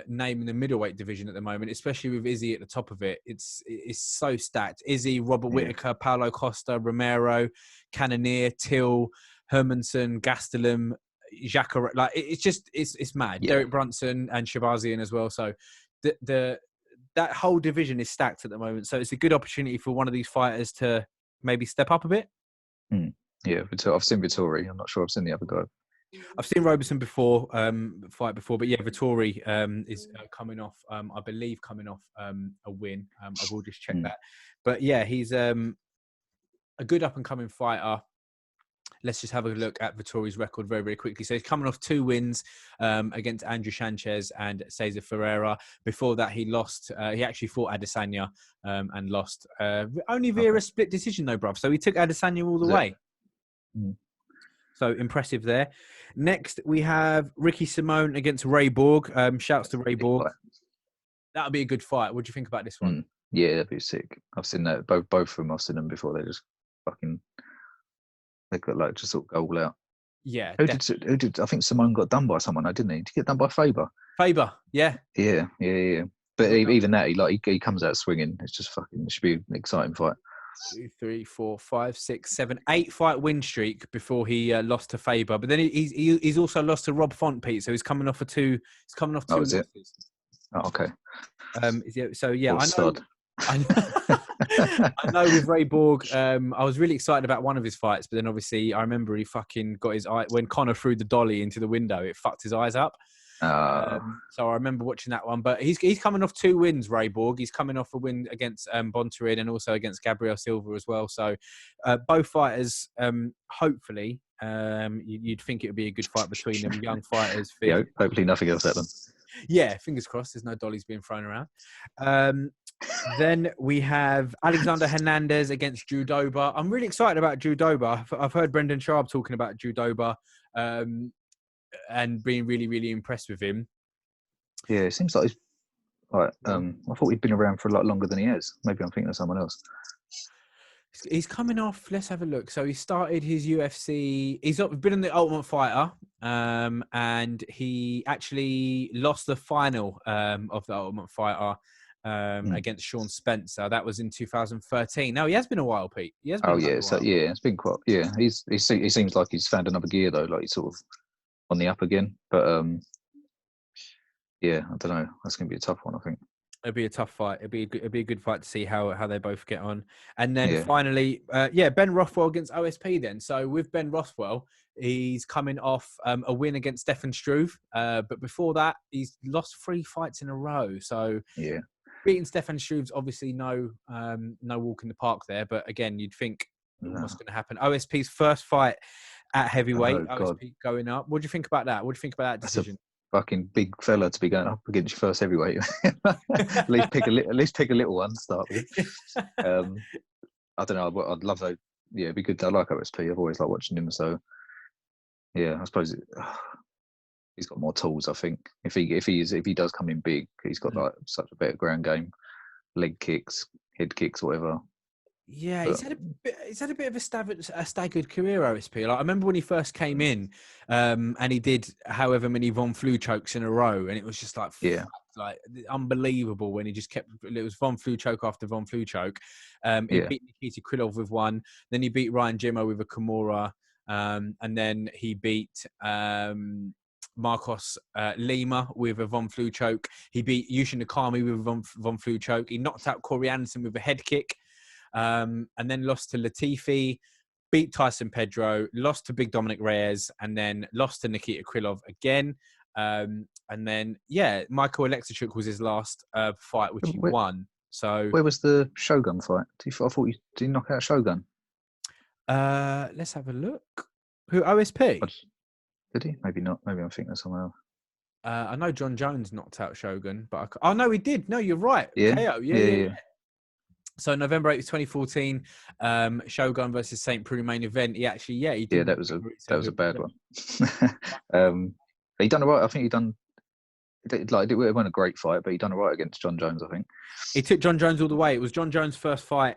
name in the middleweight division at the moment, especially with Izzy at the top of it, it's so stacked. Izzy, Robert Whittaker, Paulo Costa, Romero, Cannonier, Till, Hermanson, Gastelum, Jacare, like it's mad. Yeah. Derek Brunson and Shabazian as well. So that whole division is stacked at the moment. So it's a good opportunity for one of these fighters to maybe step up a bit. Yeah, I've seen Vettori. I'm not sure I've seen the other guy. I've seen Robinson before, fight before, but yeah, Vettori is coming off, I believe, a win. I will just check that. But yeah, he's a good up and coming fighter. Let's just have a look at Vettori's record very, very quickly. So he's coming off 2 wins against Andrew Sanchez and Cesar Ferreira. Before that, he lost. He actually fought Adesanya and lost. Only via a split decision, though, bruv. So he took Adesanya all the way. So impressive there. Next, we have Ricky Simone against Ray Borg. Shouts to Ray Borg. That'll be a good fight. What do you think about this one? Yeah, that'd be sick. I've seen that. Both of them, I've seen them before. They're just fucking... They got like just sort of go all out. Yeah. Who did? I think Simone got done by someone, didn't he? Did he get done by Faber? Faber, yeah. Yeah. But even that, he comes out swinging. It's just fucking. It should be an exciting fight. 2, 3, 4, 5, 6, 7, 8 fight win streak before he lost to Faber. But then he's also lost to Rob Font, Pete. So he's coming off two. He's coming off 2 losses. Oh, okay. So yeah, I know. I know with Ray Borg, I was really excited about one of his fights, but then obviously I remember he fucking got his eye when Conor threw the dolly into the window. It fucked his eyes up. So I remember watching that one. But he's coming off 2 wins, Ray Borg. He's coming off a win against Bontarin and also against Gabriel Silva as well. So both fighters, hopefully, you'd think it would be a good fight between them, young fighters. Yeah, hopefully nothing else happened. Yeah, fingers crossed. There's no dollies being thrown around. Then we have Alexander Hernandez against Drew Dober. I'm really excited about Drew Dober. I've heard Brendan Sharp talking about Drew Dober and being really, really impressed with him. Yeah, it seems like he's like, I thought he'd been around for a lot longer than he has. Maybe I'm thinking of someone else. He's coming off. Let's have a look. So he started his UFC. He's been in the Ultimate Fighter, and he actually lost the final of the Ultimate Fighter against Sean Spencer. That was in 2013. Now he has been a while, Pete. He has been it's been quite. Yeah, he seems like he's found another gear though. Like he's sort of on the up again. But yeah, I don't know. That's going to be a tough one, I think. It'd be a tough fight. It'd be a good fight to see how they both get on. And then finally, Ben Rothwell against OSP then. So with Ben Rothwell, he's coming off a win against Stefan Struve. But before that, he's lost 3 fights in a row. So beating Stefan Struve's obviously no walk in the park there. But again, you'd think what's going to happen. OSP's first fight at heavyweight, OSP going up. What do you think about that? What do you think about that decision? Fucking big fella to be going up against your first heavyweight. At least pick a little one to start with. I don't know. I'd love that. Yeah, it'd be good. I like OSP. I've always liked watching him. So yeah, I suppose he's got more tools. I think if he does come in big, he's got like such a better ground game, leg kicks, head kicks, whatever. Yeah, he's had a bit of a staggered career, OSP. Like I remember when he first came in, and he did however many Von Flue chokes in a row, and it was just like unbelievable when he just kept. It was Von Flue choke after Von Flue choke. He beat Nikita Krylov with one, then he beat Ryan Jimmo with a Kimura, and then he beat Marcos Lima with a Von Flue choke. He beat Yushin Nakami with a Von Flue choke. He knocked out Corey Anderson with a head kick. And then lost to Latifi, beat Tyson Pedro, lost to Big Dominic Reyes, and then lost to Nikita Krylov again. And then, Michael Alexachuk was his last fight, which he won. So where was the Shogun fight? I thought did he knock out Shogun? Let's have a look. Who, OSP? Did he? Maybe not. Maybe I'm thinking of someone else. I know John Jones knocked out Shogun, but no, he did. No, you're right. Yeah. KO. Yeah. So November 8th, 2014, Shogun versus St. Preux main event. He actually, he did. Yeah, that was a bad one. He done all right. I think it wasn't a great fight, but he done all right against John Jones. I think he took John Jones all the way. It was John Jones' first fight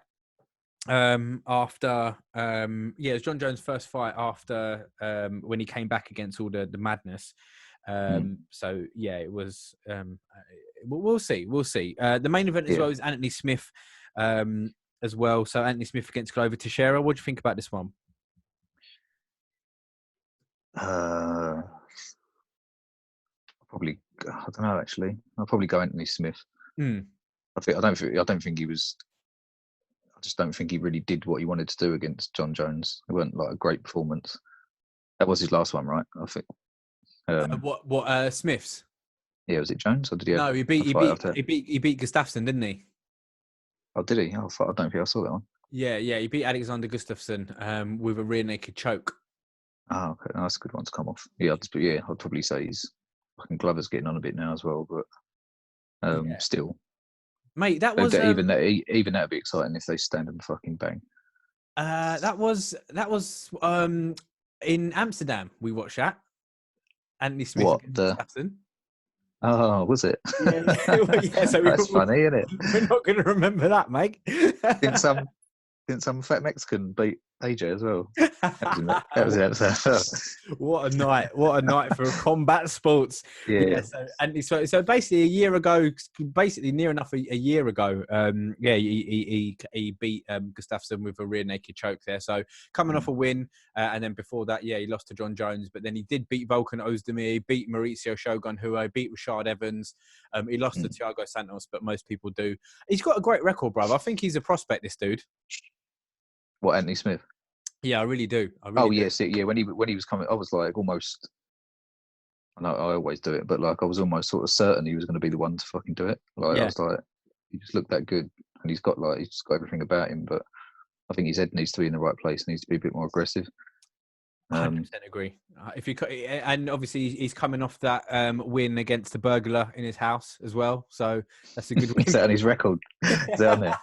after. It was John Jones' first fight after when he came back against all the madness. So yeah, it was. We'll see. The main event as well is Anthony Smith. As well. So Anthony Smith against Glover Teixeira. What do you think about this one? I don't know. Actually, I'll probably go Anthony Smith. I don't think he was. I just don't think he really did what he wanted to do against John Jones. It wasn't like a great performance. That was his last one, right? I think. Smith's? Yeah, was it Jones or did he? No, he beat Gustafsson, didn't he? Oh, did he? I don't think I saw that one. Yeah, he beat Alexander Gustafsson with a rear naked choke. Oh, okay, that's a good one to come off. Yeah, I'd probably say he's fucking Glover's getting on a bit now as well, but still, mate, that was even that'd be exciting if they stand and fucking bang. That was in Amsterdam. We watched that. Anthony Smith against Gustafsson. Oh, was it? Yeah, so that's funny, isn't it? We're not going to remember that, mate. Didn't some fat Mexican beat AJ as well. That was it. What a night! What a night for combat sports. Yeah. So basically a year ago, basically near enough a year ago, he beat Gustafsson with a rear naked choke there. So coming off a win, and then before that, he lost to John Jones, but then he did beat Volkan Ozdemir, he beat Mauricio Shogun Huo, beat Rashad Evans. He lost to Thiago Santos, but most people do. He's got a great record, brother. I think he's a prospect, this dude. What, Anthony Smith? Yeah, I really do. Yes, yeah. When he was coming, I was like almost. I know I always do it, but like I was almost sort of certain he was going to be the one to fucking do it. Like I was like, he just looked that good, and he's got everything about him. But I think his head needs to be in the right place. Needs to be a bit more aggressive. 100% agree. And obviously he's coming off that win against the burglar in his house as well, so that's a good win. Is that on his record? Is that on there?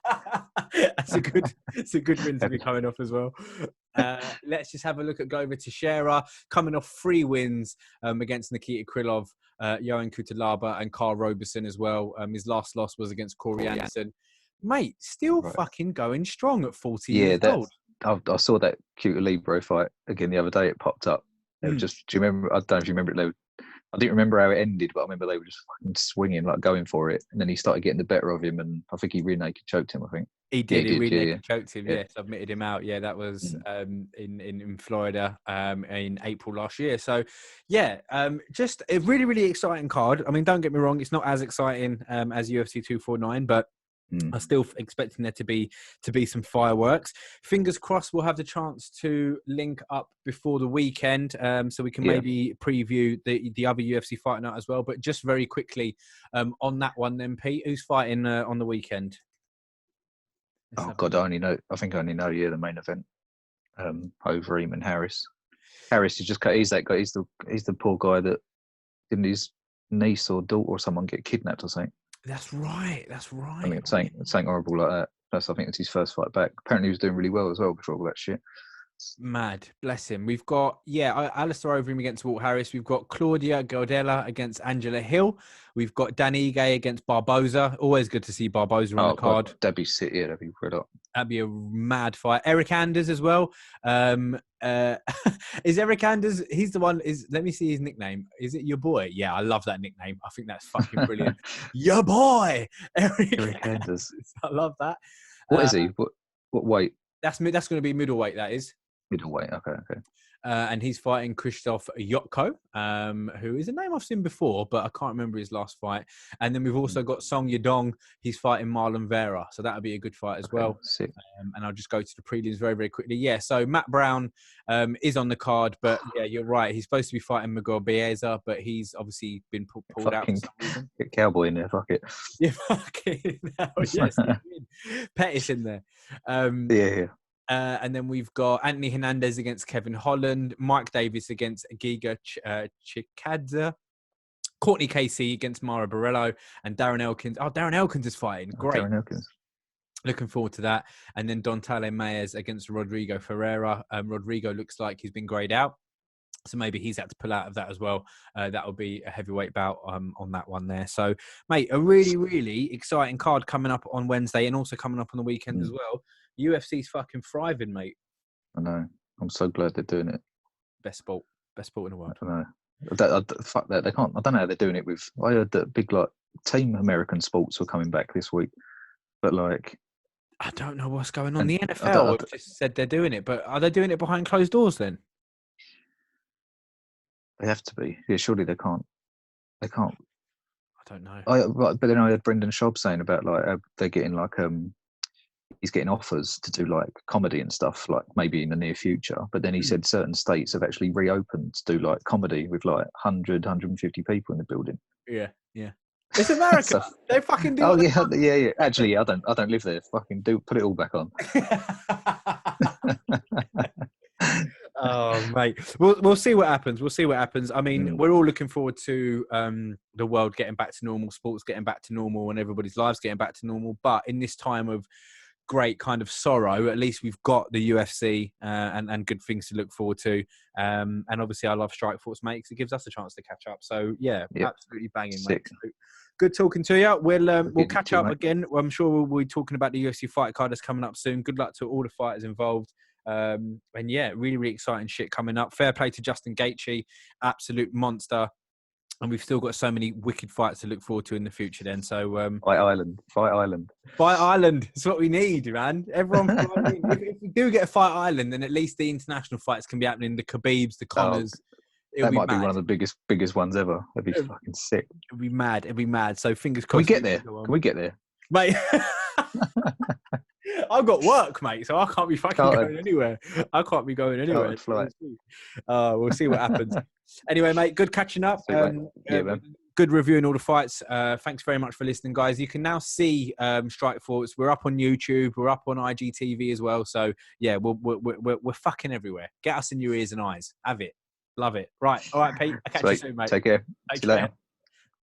It's a good win to be coming off as well. Let's just have a look at Glover Teixeira coming off 3 wins against Nikita Krylov, Johan Kutalaba, and Carl Roberson as well. His last loss was against Corey Anderson. Mate, still fucking going strong at 40 years old. I saw that Cuta Libre fight again the other day. It popped up. It was just, do you remember? I don't know if you remember it. I didn't remember how it ended, but I remember they were just fucking swinging, like going for it. And then he started getting the better of him, and I think he rear naked choked him. I think he did. He rear naked choked him. Yeah, submitted him out. Yeah, that was in Florida in April last year. So just a really, really exciting card. I mean, don't get me wrong, it's not as exciting as UFC 249, but I'm still expecting there to be some fireworks. Fingers crossed we'll have the chance to link up before the weekend, so we can maybe preview the other UFC fight night as well. But just very quickly on that one then, Pete, who's fighting on the weekend? God, I think I only know the main event. Overeem and Harris. Harris is just he's that guy. He's the poor guy that didn't his niece or daughter or someone get kidnapped or something. That's right. I mean, it's something horrible like that. I think it's his first fight back. Apparently, he was doing really well as well before all that shit. Mad, bless him. We've got Alistair Overeem against Walt Harris. We've got Claudia Gaudella against Angela Hill. We've got Danny Ige against Barboza. Always good to see Barboza on the card. God, that'd be sick. Yeah, that'd be red hot. That'd be a mad fight. Eric Anders as well. Is Eric Anders? He's the one. Let me see his nickname. Is it your boy? Yeah, I love that nickname. I think that's fucking brilliant. Your boy, Eric Anders. I love that. What is he? What weight? That's going to be middleweight. That is. Middleweight, okay. And he's fighting Krzysztof Yotko, who is a name I've seen before, but I can't remember his last fight. And then we've also got Song Yadong. He's fighting Marlon Vera, so that'll be a good fight as well. Sick. And I'll just go to the prelims very, very quickly. Yeah, so Matt Brown is on the card, but yeah, you're right. He's supposed to be fighting Miguel Baeza, but he's obviously been pulled out for some reason. Get Cowboy in there, fuck it. Yeah, fuck it. Yes, Pettis in there. Yeah. And then we've got Anthony Hernandez against Kevin Holland, Mike Davis against Giga Chikadze, Courtney Casey against Mara Borello, and Darren Elkins. Oh, Darren Elkins is fighting. Great. Darren Elkins. Looking forward to that. And then Dontale Mayes against Rodrigo Ferreira. Rodrigo looks like he's been grayed out, so maybe he's had to pull out of that as well. That will be a heavyweight bout on that one there. So, mate, a really, really exciting card coming up on Wednesday and also coming up on the weekend as well. UFC's fucking thriving, mate. I know. I'm so glad they're doing it. Best sport in the world. I don't know. Fuck that. They can't. I don't know how they're doing it with. I heard that big team American sports were coming back this week, but I don't know what's going on. The NFL have just said they're doing it, but are they doing it behind closed doors then? They have to be. Yeah, surely they can't. They can't. I don't know. But then I heard Brendan Schaub saying about they're getting he's getting offers to do comedy and stuff maybe in the near future. But then he said certain states have actually reopened to do comedy with 100, 150 people in the building. Yeah. It's America. They fucking do. Oh yeah. Actually, I don't live there. Fucking put it all back on. Oh, mate. We'll see what happens. I mean, we're all looking forward to the world getting back to normal, sports getting back to normal, and everybody's lives getting back to normal. But in this time of great kind of sorrow, at least we've got the UFC and good things to look forward to. And obviously I love Strikeforce, mate, because it gives us a chance to catch up. So yeah, absolutely banging, mate. So, good talking to you. We'll catch up again. I'm sure we'll be talking about the UFC fight card that's coming up soon. Good luck to all the fighters involved. And yeah, really, really exciting shit coming up. Fair play to Justin Gaethje, absolute monster. And we've still got so many wicked fights to look forward to in the future then. So Fight Island. Fight Island. Fight Island. It's what we need, man. Everyone, if we do get a Fight Island, then at least the international fights can be happening. The Khabibs, the Connors. That might be one of the biggest ones ever. That'd be fucking sick. It'd be mad. It'd be mad. So fingers crossed. Can we get there? Can we get there? Mate. I've got work, mate, so I can't be going anywhere. I can't be going anywhere. We'll see what happens. Anyway, mate, good catching up. Good reviewing all the fights. Thanks very much for listening, guys. You can now see Strikeforce. We're up on YouTube. We're up on IGTV as well. So yeah, we're fucking everywhere. Get us in your ears and eyes. Have it. Love it. Right. All right, Pete. I'll catch you soon, mate. Take care. See you later.